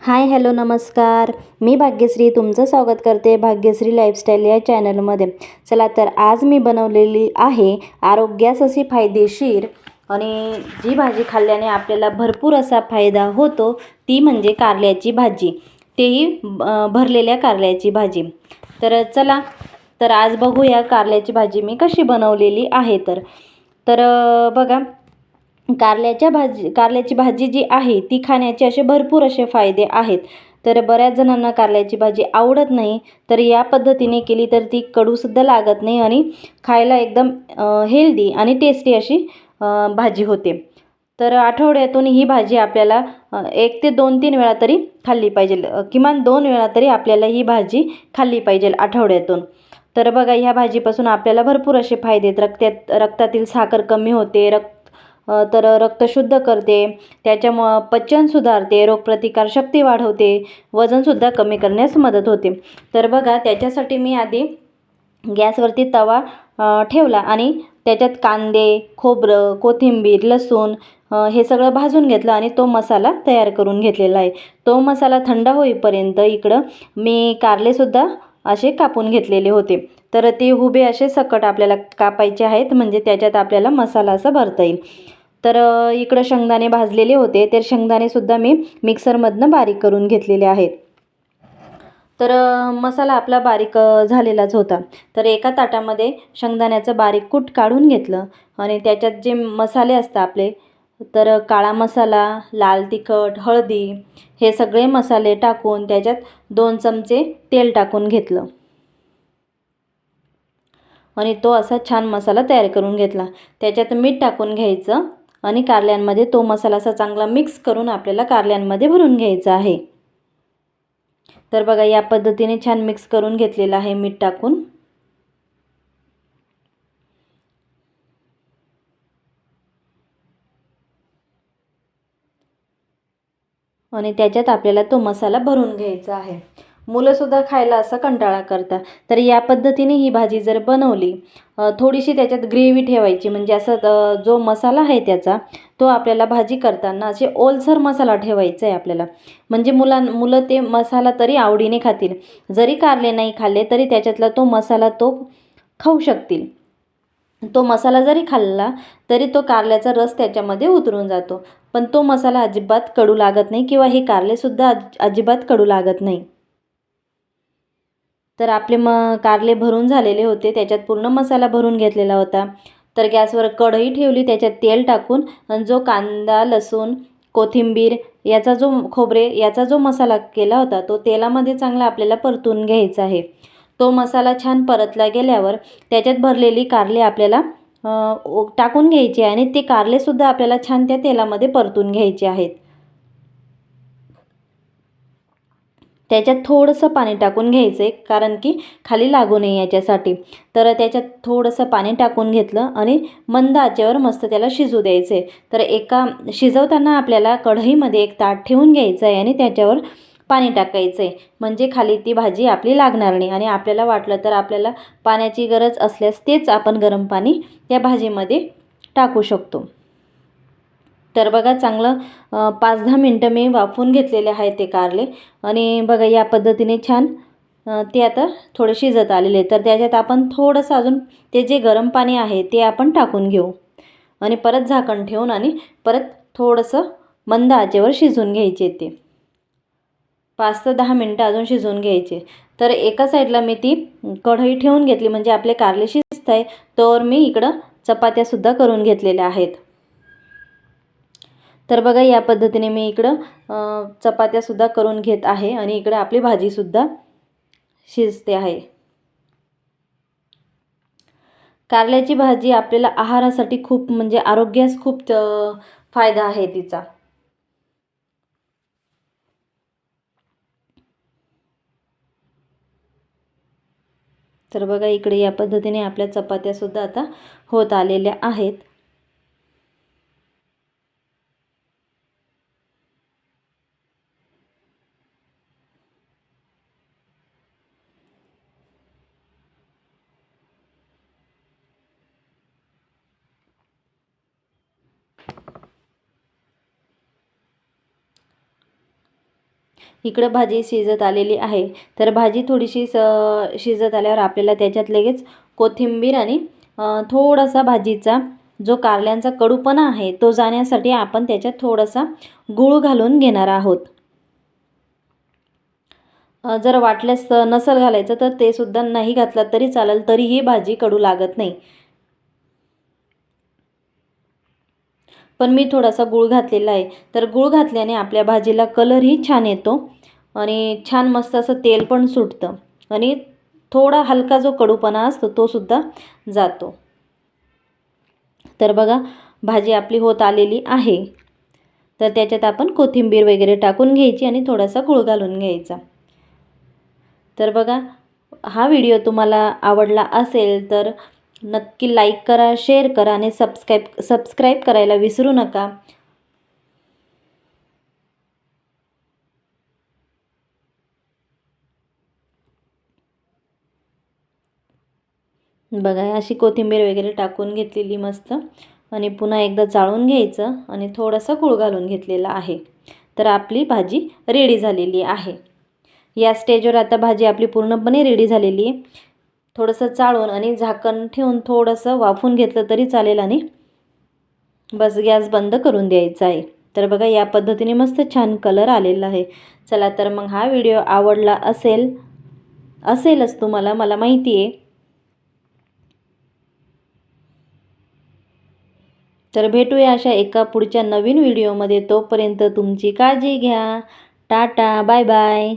Hi hello नमस्कार. मी भाग्यश्री तुमचं स्वागत करते भाग्यश्री लाईफस्टाईल या चॅनलमध्ये. चला तर आज मी बनवलेली आहे आरोग्यास अशी फायदेशीर आणि जी भाजी खाल्ल्याने आपल्याला भरपूर असा फायदा होतो ती म्हणजे कारल्याची भाजी, तेही भरलेल्या कारल्याची भाजी. तर चला तर आज बघूया कारल्याची भाजी मी कशी बनवलेली आहे. तर बघा, कारल्याची भाजी जी आहे ती खाण्याचे असे भरपूर असे फायदे आहेत. तर बऱ्याच जणांना कारल्याची भाजी आवडत नाही, तर या पद्धतीने केली तर ती कडूसुद्धा लागत नाही आणि खायला एकदम हेल्दी आणि टेस्टी अशी भाजी होते. तर आठवड्यातून ही भाजी आपल्याला 1 ते 2-3 वेळा तरी खाल्ली पाहिजे. किमान 2 वेळा तरी आपल्याला ही भाजी खाल्ली पाहिजे आठवड्यातून. तर बघा, ह्या भाजीपासून आपल्याला भरपूर असे फायदे आहेत. रक्तातील साखर कमी होते, रक्त शुद्ध करते, त्याच्यामुळं पचन सुधारते, रोगप्रतिकारशक्ती वाढवते, वजनसुद्धा कमी करण्यास मदत होते. तर बघा, त्याच्यासाठी मी आधी गॅसवरती तवा ठेवला आणि त्याच्यात कांदे, खोबरं, कोथिंबीर, लसूण हे सगळं भाजून घेतलं आणि तो मसाला तयार करून घेतलेला आहे. तो मसाला थंड होईपर्यंत इकडं मी कारलेसुद्धा असे कापून घेतलेले होते. तर ते उभे असे सकट आपल्याला कापायचे आहेत, म्हणजे त्याच्यात आपल्याला मसाला असा भरता येईल. तर इकडं शेंगदाणे भाजलेले होते, ते शेंगदाणेसुद्धा मी मिक्सरमधनं बारीक करून घेतलेले आहेत. तर मसाला आपला बारीक झालेलाच होता. तर एका ताटामध्ये शेंगदाण्याचं बारीक कूट काढून घेतलं आणि त्याच्यात जे मसाले असतात आपले, तर काळा मसाला, लाल तिखट, हळदी हे सगळे मसाले टाकून त्याच्यात 2 चमचे तेल टाकून घेतलं आणि तो असा छान मसाला तयार करून घेतला. त्याच्यात मीठ टाकून घ्यायचं आणि कारल्यांमध्ये तो मसाला असा चांगला मिक्स करून आपल्याला कारल्यांमध्ये भरून घ्यायचा आहे. तर बघा, या पद्धतीने छान मिक्स करून घेतलेलं आहे मीठ टाकून. आणि त्याच्यात आपल्याला तो मसाला भरून घ्यायचा आहे. मुलंसुद्धा खायला असा कंटाळा करतात. तर या पद्धतीने ही भाजी जर बनवली, थोडीशी त्याच्यात ग्रेव्ही ठेवायची, म्हणजे असं जो मसाला आहे त्याचा तो आपल्याला भाजी करताना असे ओलसर मसाला ठेवायचा आहे आपल्याला. म्हणजे मुलं ते मसाला तरी आवडीने खातील. जरी कारले नाही खाल्ले तरी त्याच्यातला तो मसाला तो खाऊ शकतील. तो मसाला जरी खाल्ला तरी तो कारल्याचा रस त्याच्यामध्ये उतरून जातो. पण तो मसाला अजिबात कडू लागत नाही किंवा हे कारलेसुद्धा अजिबात कडू लागत नाही. तर आपले कारले भरून झालेले होते, त्याच्यात पूर्ण मसाला भरून घेतलेला होता. तर गॅसवर कढई ठेवली, त्याच्यात तेल टाकून आणि जो कांदा, लसूण, कोथिंबीर याचा जो मसाला केला होता तो तेलामध्ये चांगला आपल्याला परतून घ्यायचा आहे. तो मसाला छान परतला गेल्यावर त्याच्यात भरलेली कारले आपल्याला टाकून घ्यायची आणि ते कारलेसुद्धा आपल्याला छान त्या तेलामध्ये परतून घ्यायचे आहेत. त्याच्यात थोडंसं पाणी टाकून घ्यायचं आहे, कारण की खाली लागू नये याच्यासाठी. तर त्याच्यात थोडंसं पाणी टाकून घेतलं आणि मंद आचेवर मस्त त्याला शिजू द्यायचं आहे. तर शिजवताना आपल्याला कढईमध्ये एक ताट ठेवून घ्यायचं आहे आणि त्याच्यावर पाणी टाकायचं आहे, म्हणजे खाली ती भाजी आपली लागणार नाही. आणि आपल्याला वाटलं तर आपल्याला पाण्याची गरज असल्यास तेच आपण गरम पाणी त्या भाजीमध्ये टाकू शकतो. तर बघा, चांगलं 5-10 मिनटं मी वाफवून घेतलेले आहेत ते कारले. आणि बघा, या पद्धतीने छान ते आता थोडे शिजत आलेले. तर त्याच्यात आपण थोडंसं अजून ते जे गरम पाणी आहे ते आपण टाकून घेऊ आणि परत झाकण ठेवून आणि परत थोडंसं मंद आचेवर शिजवून घ्यायचे. ते 5 ते 10 मिनटं अजून शिजवून घ्यायचे. तर एका साईडला मी ती कढई ठेवून घेतली, म्हणजे आपले कारले शिजत आहे तर मी इकडं चपात्यासुद्धा करून घेतलेल्या आहेत. तर बघा, या पद्धतीने मी इकडं चपात्यासुद्धा करून घेत आहे आणि इकडं आपली भाजीसुद्धा शिजते आहे. कारल्याची भाजी आपल्याला आहारासाठी खूप, म्हणजे आरोग्यास खूप फायदा आहे तिचा. तर बघा, इकडे या पद्धतीने आपल्या चपात्यासुद्धा आता होत आलेल्या आहेत. इकडं भाजी शिजत आलेली आहे. तर भाजी थोडीशी शिजत आल्यावर आपल्याला त्याच्यात लगेच कोथिंबीर आणि थोडासा भाजीचा जो कारल्यांचा कडूपणा आहे तो जाण्यासाठी आपण त्याच्यात थोडासा गूळ घालून घेणार आहोत. जर वाटल्यास नसेल घालायचं तर ते सुद्धा नाही घातला तरी चालेल, तरीही भाजी कडू लागत नाही. पण मी थोडासा गूळ घातलेला आहे. तर गूळ घातल्याने आपल्या भाजीला कलरही छान येतो आणि छान मस्त असं तेल पण सुटतं आणि थोडा हलका जो कडूपणा असतो तो सुद्धा जातो. तर बघा भाजी आपली होत आलेली आहे. तर त्याच्यात आपण कोथिंबीर वगैरे टाकून घ्यायची आणि थोडासा गूळ घालून घ्यायचा. तर बघा हा व्हिडिओ तुम्हाला आवडला असेल तर नक्की लाईक करा, शेअर करा आणि सबस्क्राईब करायला विसरू नका. बघा अशी कोथिंबीर वगैरे टाकून घेतलेली मस्त आणि पुन्हा एकदा चाळून घ्यायचं आणि थोडासा गूळ घालून घेतलेला आहे. तर आपली भाजी रेडी झालेली आहे. या स्टेजवर आता भाजी आपली पूर्णपणे रेडी झालेली आहे. थोडंसं चाळून आणि झाकण ठेवून थोडंसं वाफवून घेतलं तरी चालेल आणि बस गॅस बंद करून द्यायचा आहे. तर बघा या पद्धतीने मस्त छान कलर आलेला आहे. चला तर मग हा व्हिडिओ आवडला असेलच तुम्हाला, मला माहिती आहे. तर भेटूया अशा एका पुढच्या नवीन व्हिडिओमध्ये. तोपर्यंत तुमची काळजी घ्या. Tata, bye bye.